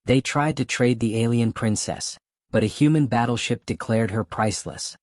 They tried to trade the alien princess, but a human battleship declared her priceless.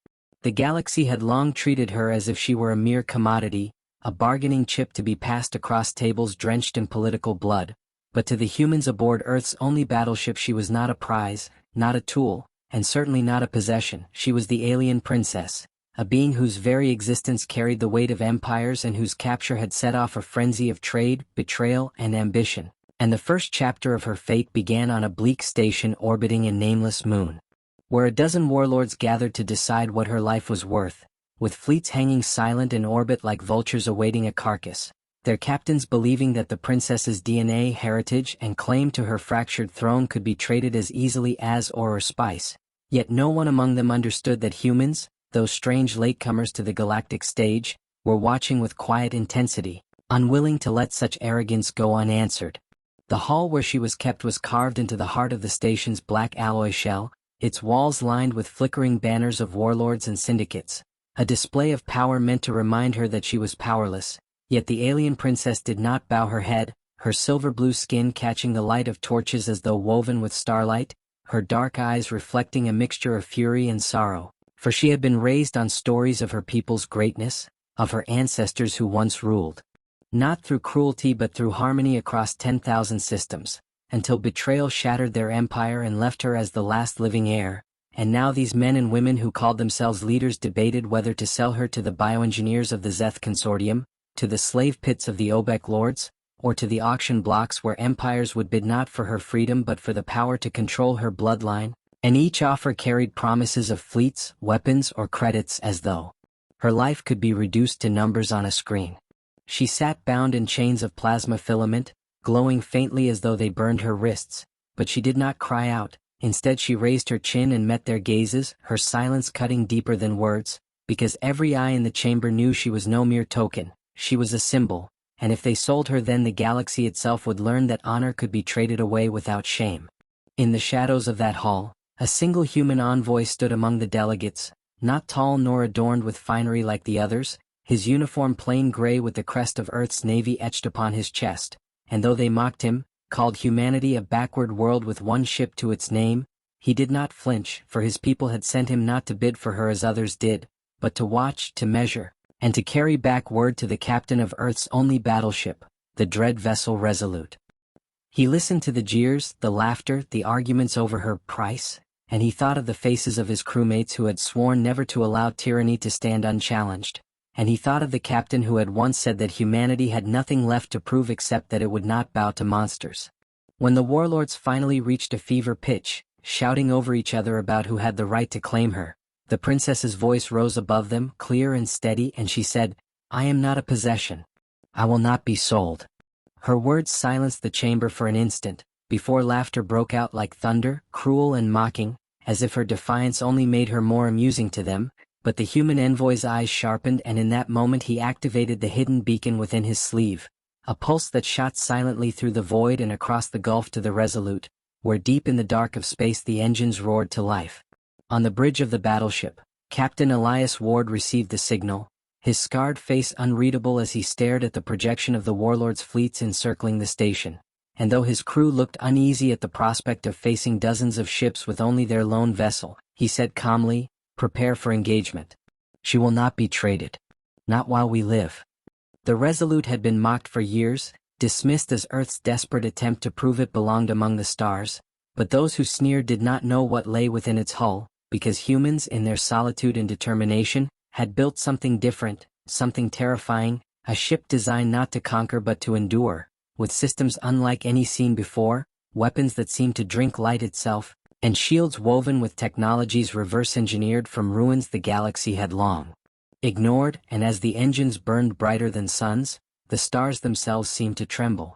The galaxy had long treated her as if she were a mere commodity, a bargaining chip to be passed across tables drenched in political blood, but to the humans aboard Earth's only battleship she was not a prize, not a tool, and certainly not a possession. She was the alien princess, a being whose very existence carried the weight of empires and whose capture had set off a frenzy of trade, betrayal, and ambition. And the first chapter of her fate began on a bleak station orbiting a nameless moon, where a dozen warlords gathered to decide what her life was worth, with fleets hanging silent in orbit like vultures awaiting a carcass, their captains believing that the princess's DNA, heritage, and claim to her fractured throne could be traded as easily as ore or spice. Yet no one among them understood that humans, those strange latecomers to the galactic stage, were watching with quiet intensity, unwilling to let such arrogance go unanswered. The hall where she was kept was carved into the heart of the station's black alloy shell, its walls lined with flickering banners of warlords and syndicates, a display of power meant to remind her that she was powerless. Yet the alien princess did not bow her head, her silver-blue skin catching the light of torches as though woven with starlight, her dark eyes reflecting a mixture of fury and sorrow, for she had been raised on stories of her people's greatness, of her ancestors who once ruled, not through cruelty but through harmony across 10,000 systems, until betrayal shattered their empire and left her as the last living heir. And now these men and women who called themselves leaders debated whether to sell her to the bioengineers of the Zeth Consortium, to the slave pits of the Obek lords, or to the auction blocks where empires would bid not for her freedom but for the power to control her bloodline, and each offer carried promises of fleets, weapons, or credits as though her life could be reduced to numbers on a screen. She sat bound in chains of plasma filament, glowing faintly as though they burned her wrists, but she did not cry out. Instead she raised her chin and met their gazes, her silence cutting deeper than words, because every eye in the chamber knew she was no mere token, she was a symbol. And if they sold her, then the galaxy itself would learn that honor could be traded away without shame. In the shadows of that hall, a single human envoy stood among the delegates, not tall nor adorned with finery like the others, his uniform plain gray with the crest of Earth's navy etched upon his chest, and though they mocked him, called humanity a backward world with one ship to its name, he did not flinch, for his people had sent him not to bid for her as others did, but to watch, to measure, and to carry back word to the captain of Earth's only battleship, the dread vessel Resolute. He listened to the jeers, the laughter, the arguments over her price, and he thought of the faces of his crewmates who had sworn never to allow tyranny to stand unchallenged, and he thought of the captain who had once said that humanity had nothing left to prove except that it would not bow to monsters. When the warlords finally reached a fever pitch, shouting over each other about who had the right to claim her, the princess's voice rose above them, clear and steady, and she said, "I am not a possession. I will not be sold." Her words silenced the chamber for an instant, before laughter broke out like thunder, cruel and mocking, as if her defiance only made her more amusing to them, but the human envoy's eyes sharpened, and in that moment he activated the hidden beacon within his sleeve, a pulse that shot silently through the void and across the gulf to the Resolute, where deep in the dark of space the engines roared to life. On the bridge of the battleship, Captain Elias Ward received the signal, his scarred face unreadable as he stared at the projection of the warlord's fleets encircling the station, and though his crew looked uneasy at the prospect of facing dozens of ships with only their lone vessel, he said calmly, "Prepare for engagement. She will not be traded. Not while we live." The Resolute had been mocked for years, dismissed as Earth's desperate attempt to prove it belonged among the stars, but those who sneered did not know what lay within its hull, because humans, in their solitude and determination, had built something different, something terrifying, a ship designed not to conquer but to endure, with systems unlike any seen before, weapons that seemed to drink light itself, and shields woven with technologies reverse-engineered from ruins the galaxy had long ignored. And as the engines burned brighter than suns, the stars themselves seemed to tremble.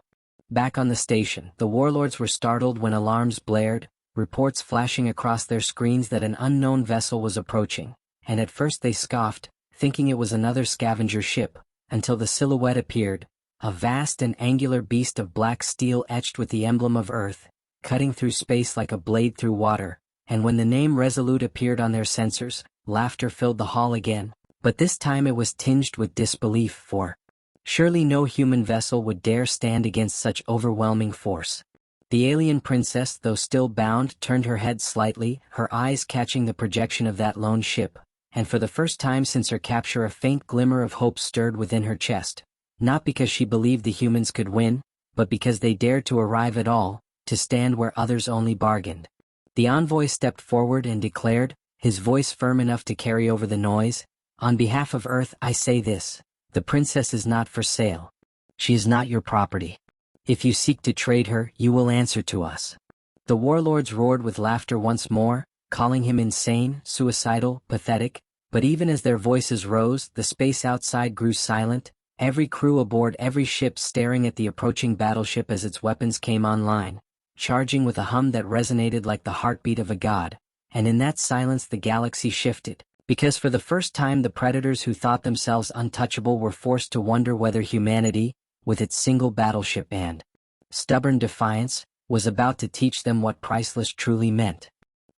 Back on the station, the warlords were startled when alarms blared, reports flashing across their screens that an unknown vessel was approaching, and at first they scoffed, thinking it was another scavenger ship, until the silhouette appeared, a vast and angular beast of black steel etched with the emblem of Earth, cutting through space like a blade through water. And when the name Resolute appeared on their sensors, laughter filled the hall again, but this time it was tinged with disbelief, for surely no human vessel would dare stand against such overwhelming force. The alien princess, though still bound, turned her head slightly, her eyes catching the projection of that lone ship, and for the first time since her capture a faint glimmer of hope stirred within her chest. Not because she believed the humans could win, but because they dared to arrive at all, to stand where others only bargained. The envoy stepped forward and declared, his voice firm enough to carry over the noise, "On behalf of Earth I say this, the princess is not for sale. She is not your property. If you seek to trade her, you will answer to us." The warlords roared with laughter once more, calling him insane, suicidal, pathetic, but even as their voices rose, the space outside grew silent, every crew aboard every ship staring at the approaching battleship as its weapons came online, charging with a hum that resonated like the heartbeat of a god. And in that silence the galaxy shifted, because for the first time the predators who thought themselves untouchable were forced to wonder whether humanity, with its single battleship and stubborn defiance, was about to teach them what priceless truly meant.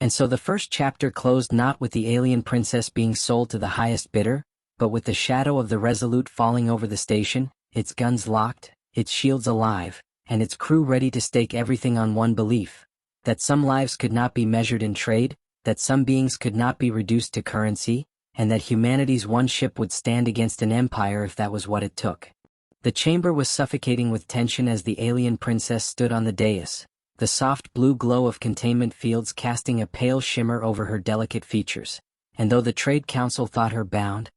And so the first chapter closed not with the alien princess being sold to the highest bidder, but with the shadow of the Resolute falling over the station, its guns locked, its shields alive, and its crew ready to stake everything on one belief: that some lives could not be measured in trade, that some beings could not be reduced to currency, and that humanity's one ship would stand against an empire if that was what it took. The chamber was suffocating with tension as the alien princess stood on the dais, the soft blue glow of containment fields casting a pale shimmer over her delicate features. And though the Trade Council thought her bound,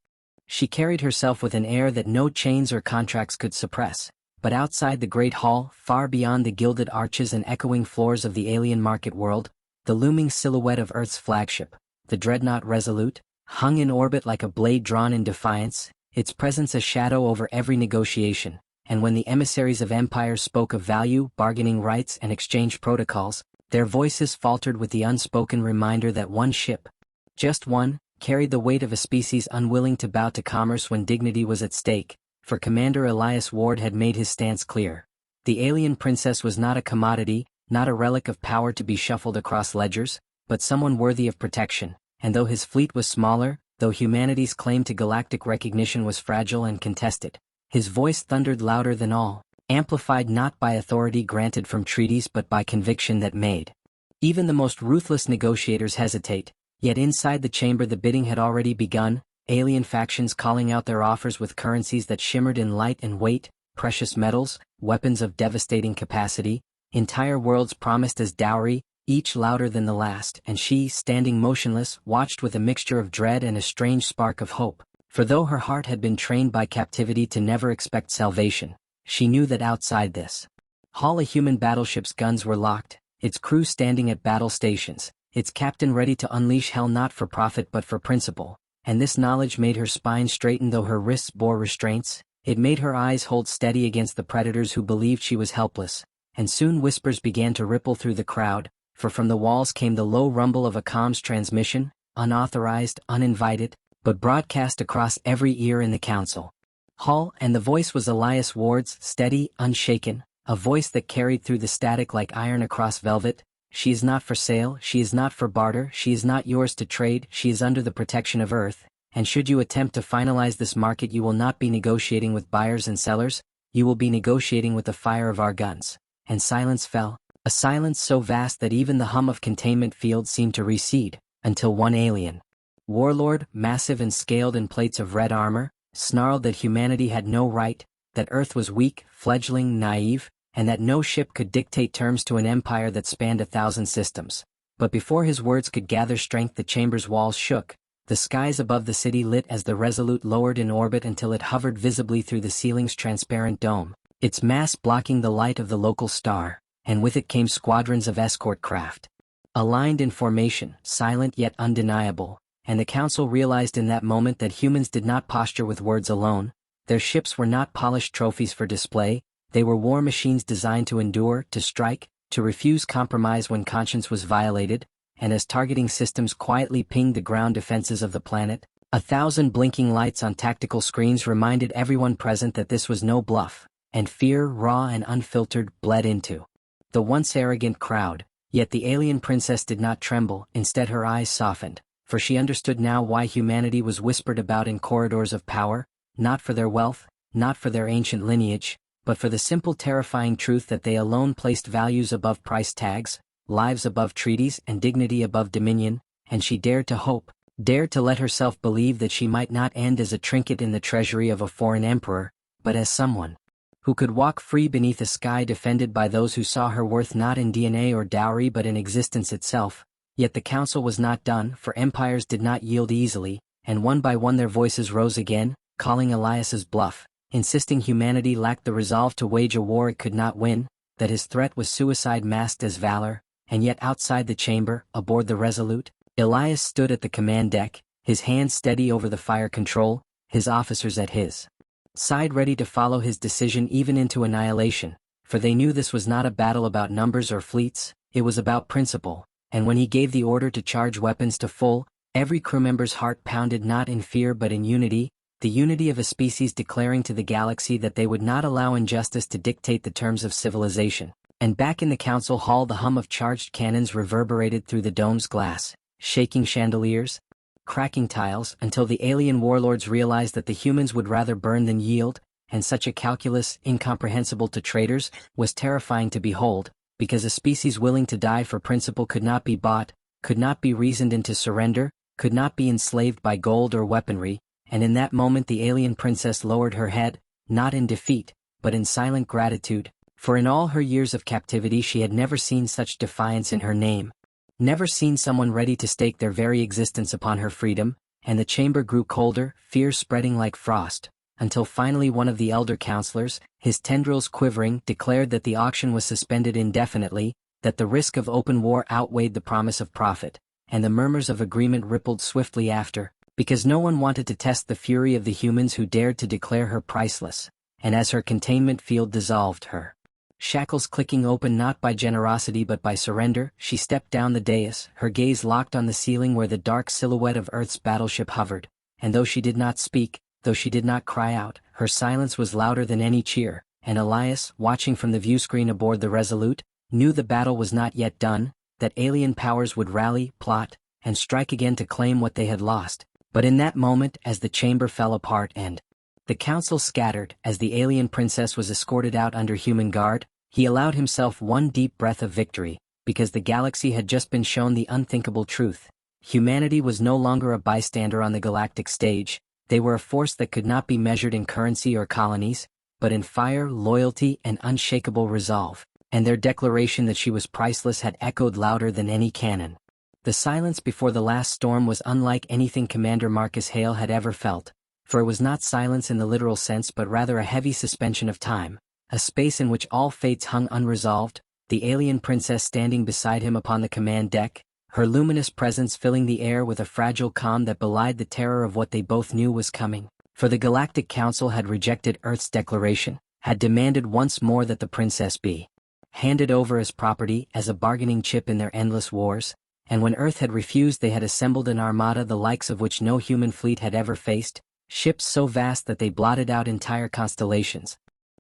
she carried herself with an air that no chains or contracts could suppress. But outside the great hall, far beyond the gilded arches and echoing floors of the alien market world, the looming silhouette of Earth's flagship, the dreadnought Resolute, hung in orbit like a blade drawn in defiance, its presence a shadow over every negotiation. And when the emissaries of empires spoke of value, bargaining rights, and exchange protocols, their voices faltered with the unspoken reminder that one ship, just one, carried the weight of a species unwilling to bow to commerce when dignity was at stake. For Commander Elias Ward had made his stance clear. The alien princess was not a commodity, not a relic of power to be shuffled across ledgers, but someone worthy of protection. And though his fleet was smaller, though humanity's claim to galactic recognition was fragile and contested, his voice thundered louder than all, amplified not by authority granted from treaties but by conviction that made even the most ruthless negotiators hesitate. Yet inside the chamber the bidding had already begun, alien factions calling out their offers with currencies that shimmered in light and weight, precious metals, weapons of devastating capacity, entire worlds promised as dowry, each louder than the last, and she, standing motionless, watched with a mixture of dread and a strange spark of hope. For though her heart had been trained by captivity to never expect salvation, she knew that outside this hall a human battleship's guns were locked, its crew standing at battle stations, its captain ready to unleash hell not for profit but for principle. And this knowledge made her spine straighten though her wrists bore restraints. It made her eyes hold steady against the predators who believed she was helpless. And soon whispers began to ripple through the crowd, for from the walls came the low rumble of a comms transmission, unauthorized, uninvited, but broadcast across every ear in the council hall, and the voice was Elias Ward's, steady, unshaken, a voice that carried through the static like iron across velvet. "She is not for sale, she is not for barter, she is not yours to trade, she is under the protection of Earth, and should you attempt to finalize this market you will not be negotiating with buyers and sellers, you will be negotiating with the fire of our guns." And silence fell, a silence so vast that even the hum of containment fields seemed to recede, until one alien warlord, massive and scaled in plates of red armor, snarled that humanity had no right, that Earth was weak, fledgling, naive, and that no ship could dictate terms to an empire that spanned 1,000 systems. But before his words could gather strength the chamber's walls shook, the skies above the city lit as the Resolute lowered in orbit until it hovered visibly through the ceiling's transparent dome, its mass blocking the light of the local star, and with it came squadrons of escort craft, aligned in formation, silent yet undeniable. And the council realized in that moment that humans did not posture with words alone. Their ships were not polished trophies for display, they were war machines designed to endure, to strike, to refuse compromise when conscience was violated. And as targeting systems quietly pinged the ground defenses of the planet, 1,000 blinking lights on tactical screens reminded everyone present that this was no bluff, and fear, raw and unfiltered, bled into the once arrogant crowd. Yet the alien princess did not tremble, instead her eyes softened, for she understood now why humanity was whispered about in corridors of power, not for their wealth, not for their ancient lineage, but for the simple terrifying truth that they alone placed values above price tags, lives above treaties and dignity above dominion, and she dared to hope, dared to let herself believe that she might not end as a trinket in the treasury of a foreign emperor, but as someone who could walk free beneath a sky defended by those who saw her worth not in DNA or dowry but in existence itself. Yet the council was not done, for empires did not yield easily, and one by one their voices rose again, calling Elias's bluff, insisting humanity lacked the resolve to wage a war it could not win, that his threat was suicide masked as valor, and yet outside the chamber, aboard the Resolute, Elias stood at the command deck, his hands steady over the fire control, his officers at his side ready to follow his decision even into annihilation, for they knew this was not a battle about numbers or fleets, it was about principle, and when he gave the order to charge weapons to full, every crew member's heart pounded not in fear but in unity, the unity of a species declaring to the galaxy that they would not allow injustice to dictate the terms of civilization. And back in the council hall the hum of charged cannons reverberated through the dome's glass, shaking chandeliers, cracking tiles, until the alien warlords realized that the humans would rather burn than yield, and such a calculus, incomprehensible to traders, was terrifying to behold, because a species willing to die for principle could not be bought, could not be reasoned into surrender, could not be enslaved by gold or weaponry, and in that moment the alien princess lowered her head, not in defeat, but in silent gratitude, for in all her years of captivity she had never seen such defiance in her name, never seen someone ready to stake their very existence upon her freedom, and the chamber grew colder, fear spreading like frost, until finally one of the elder counselors, his tendrils quivering, declared that the auction was suspended indefinitely, that the risk of open war outweighed the promise of profit, and the murmurs of agreement rippled swiftly after, because no one wanted to test the fury of the humans who dared to declare her priceless, and as her containment field dissolved her shackles clicking open not by generosity but by surrender, she stepped down the dais, her gaze locked on the ceiling where the dark silhouette of Earth's battleship hovered, and though she did not speak, though she did not cry out, her silence was louder than any cheer, and Elias, watching from the viewscreen aboard the Resolute, knew the battle was not yet done, that alien powers would rally, plot, and strike again to claim what they had lost. But in that moment, as the chamber fell apart and the council scattered, as the alien princess was escorted out under human guard, he allowed himself one deep breath of victory, because the galaxy had just been shown the unthinkable truth. Humanity was no longer a bystander on the galactic stage, they were a force that could not be measured in currency or colonies, but in fire, loyalty, and unshakable resolve, and their declaration that she was priceless had echoed louder than any cannon. The silence before the last storm was unlike anything Commander Marcus Hale had ever felt, for it was not silence in the literal sense but rather a heavy suspension of time, a space in which all fates hung unresolved, the alien princess standing beside him upon the command deck, her luminous presence filling the air with a fragile calm that belied the terror of what they both knew was coming, for the Galactic Council had rejected Earth's declaration, had demanded once more that the princess be handed over as property, as a bargaining chip in their endless wars, and when Earth had refused they had assembled an armada the likes of which no human fleet had ever faced, ships so vast that they blotted out entire constellations,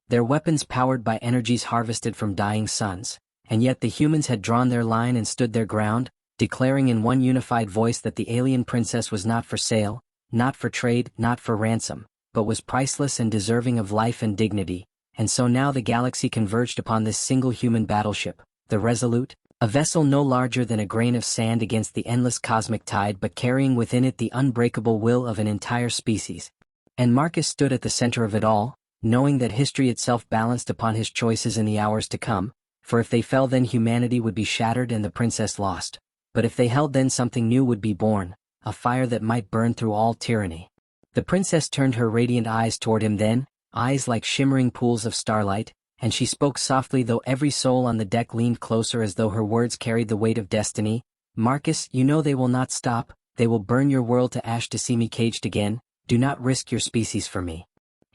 their weapons powered by energies harvested from dying suns, and yet the humans had drawn their line and stood their ground, declaring in one unified voice that the alien princess was not for sale, not for trade, not for ransom, but was priceless and deserving of life and dignity. And so now the galaxy converged upon this single human battleship, the Resolute, a vessel no larger than a grain of sand against the endless cosmic tide but carrying within it the unbreakable will of an entire species. And Marcus stood at the center of it all, knowing that history itself balanced upon his choices in the hours to come, for if they fell then humanity would be shattered and the princess lost. But if they held then something new would be born, a fire that might burn through all tyranny. The princess turned her radiant eyes toward him then, eyes like shimmering pools of starlight, and she spoke softly though every soul on the deck leaned closer as though her words carried the weight of destiny. Marcus, you know they will not stop, they will burn your world to ash to see me caged again, do not risk your species for me.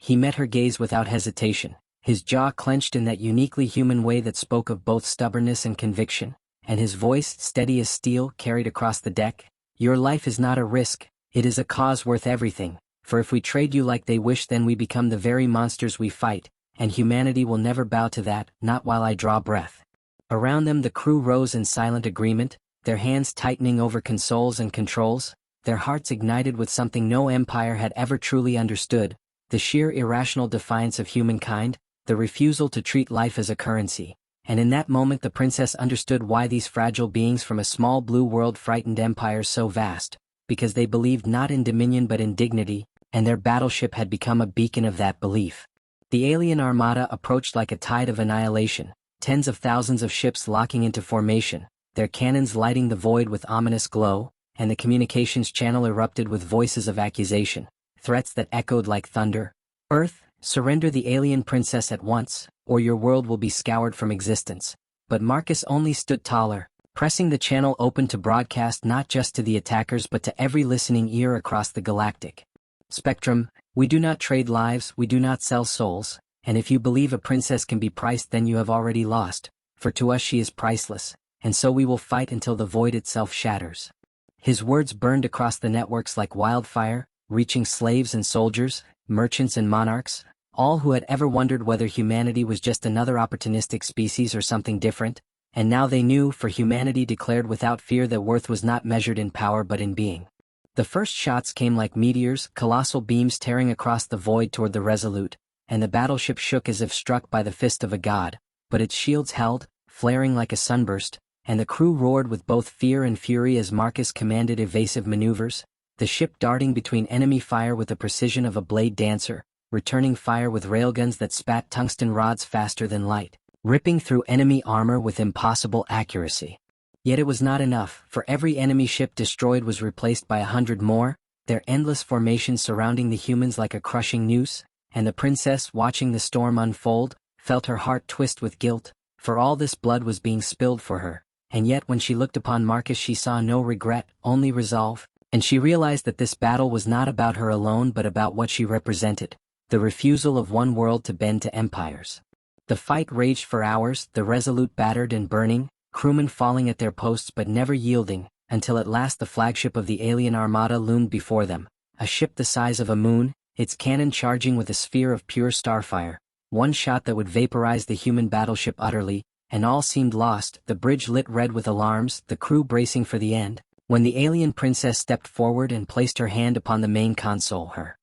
He met her gaze without hesitation, his jaw clenched in that uniquely human way that spoke of both stubbornness and conviction, and his voice, steady as steel, carried across the deck. Your life is not a risk, it is a cause worth everything, for if we trade you like they wish then we become the very monsters we fight, and humanity will never bow to that, not while I draw breath. Around them the crew rose in silent agreement, their hands tightening over consoles and controls, their hearts ignited with something no empire had ever truly understood, the sheer irrational defiance of humankind, the refusal to treat life as a currency. And in that moment the princess understood why these fragile beings from a small blue world frightened empires so vast, because they believed not in dominion but in dignity, and their battleship had become a beacon of that belief. The alien armada approached like a tide of annihilation, tens of thousands of ships locking into formation, their cannons lighting the void with ominous glow, and the communications channel erupted with voices of accusation, threats that echoed like thunder. Earth, surrender the alien princess at once, or your world will be scoured from existence. But Marcus only stood taller, pressing the channel open to broadcast not just to the attackers but to every listening ear across the galactic spectrum. We do not trade lives, we do not sell souls, and if you believe a princess can be priced then you have already lost, for to us she is priceless, and so we will fight until the void itself shatters. His words burned across the networks like wildfire, reaching slaves and soldiers, merchants and monarchs, all who had ever wondered whether humanity was just another opportunistic species or something different, and now they knew, for humanity declared without fear that worth was not measured in power but in being. The first shots came like meteors, colossal beams tearing across the void toward the Resolute, and the battleship shook as if struck by the fist of a god, but its shields held, flaring like a sunburst, and the crew roared with both fear and fury as Marcus commanded evasive maneuvers, the ship darting between enemy fire with the precision of a blade dancer, returning fire with railguns that spat tungsten rods faster than light, ripping through enemy armor with impossible accuracy. Yet it was not enough, for every enemy ship destroyed was replaced by 100 more, their endless formations surrounding the humans like a crushing noose, and the princess, watching the storm unfold, felt her heart twist with guilt, for all this blood was being spilled for her, and yet when she looked upon Marcus she saw no regret, only resolve, and she realized that this battle was not about her alone but about what she represented, the refusal of one world to bend to empires. The fight raged for hours, the Resolute battered and burning, crewmen falling at their posts but never yielding, until at last the flagship of the alien armada loomed before them, a ship the size of a moon, its cannon charging with a sphere of pure starfire, one shot that would vaporize the human battleship utterly, and all seemed lost, the bridge lit red with alarms, the crew bracing for the end, when the alien princess stepped forward and placed her hand upon the main console, her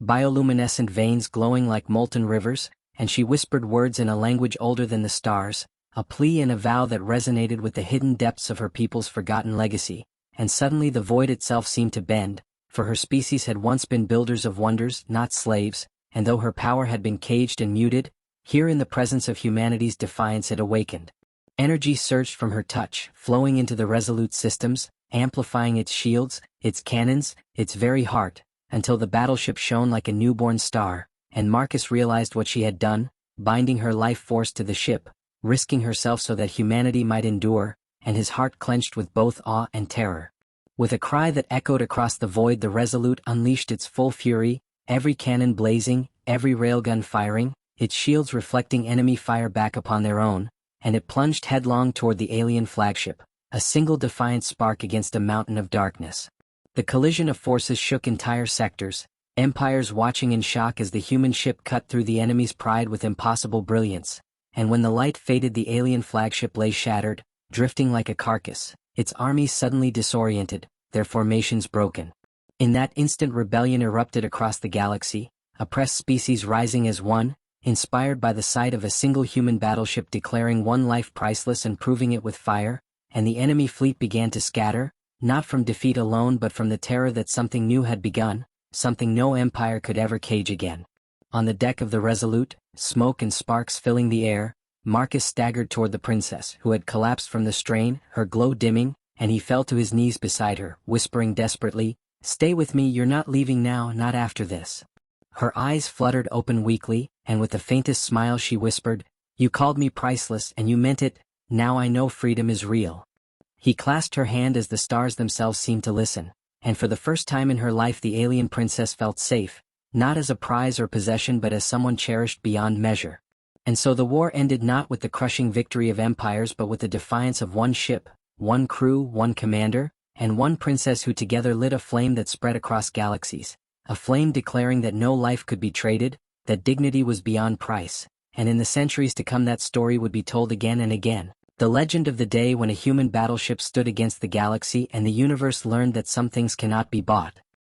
bioluminescent veins glowing like molten rivers, and she whispered words in a language older than the stars, a plea and a vow that resonated with the hidden depths of her people's forgotten legacy, and suddenly the void itself seemed to bend, for her species had once been builders of wonders, not slaves, and though her power had been caged and muted, here in the presence of humanity's defiance it awakened. Energy surged from her touch, flowing into the Resolute systems, amplifying its shields, its cannons, its very heart, until the battleship shone like a newborn star, and Marcus realized what she had done, binding her life force to the ship, risking herself so that humanity might endure, and his heart clenched with both awe and terror. With a cry that echoed across the void the Resolute unleashed its full fury, every cannon blazing, every railgun firing, its shields reflecting enemy fire back upon their own, and it plunged headlong toward the alien flagship, a single defiant spark against a mountain of darkness. The collision of forces shook entire sectors, empires watching in shock as the human ship cut through the enemy's pride with impossible brilliance, and when the light faded the alien flagship lay shattered, drifting like a carcass, its armies suddenly disoriented, their formations broken. In that instant rebellion erupted across the galaxy, oppressed species rising as one, inspired by the sight of a single human battleship declaring one life priceless and proving it with fire, and the enemy fleet began to scatter, not from defeat alone but from the terror that something new had begun, something no empire could ever cage again. On the deck of the Resolute, smoke and sparks filling the air, Marcus staggered toward the princess, who had collapsed from the strain, her glow dimming, and he fell to his knees beside her, whispering desperately, "Stay with me, you're not leaving now, not after this." Her eyes fluttered open weakly, and with the faintest smile she whispered, "You called me priceless and you meant it, now I know freedom is real." He clasped her hand as the stars themselves seemed to listen, and for the first time in her life the alien princess felt safe, not as a prize or possession but as someone cherished beyond measure. And so the war ended not with the crushing victory of empires but with the defiance of one ship, one crew, one commander, and one princess who together lit a flame that spread across galaxies, a flame declaring that no life could be traded, that dignity was beyond price, and in the centuries to come that story would be told again and again, the legend of the day when a human battleship stood against the galaxy and the universe learned that some things cannot be bought,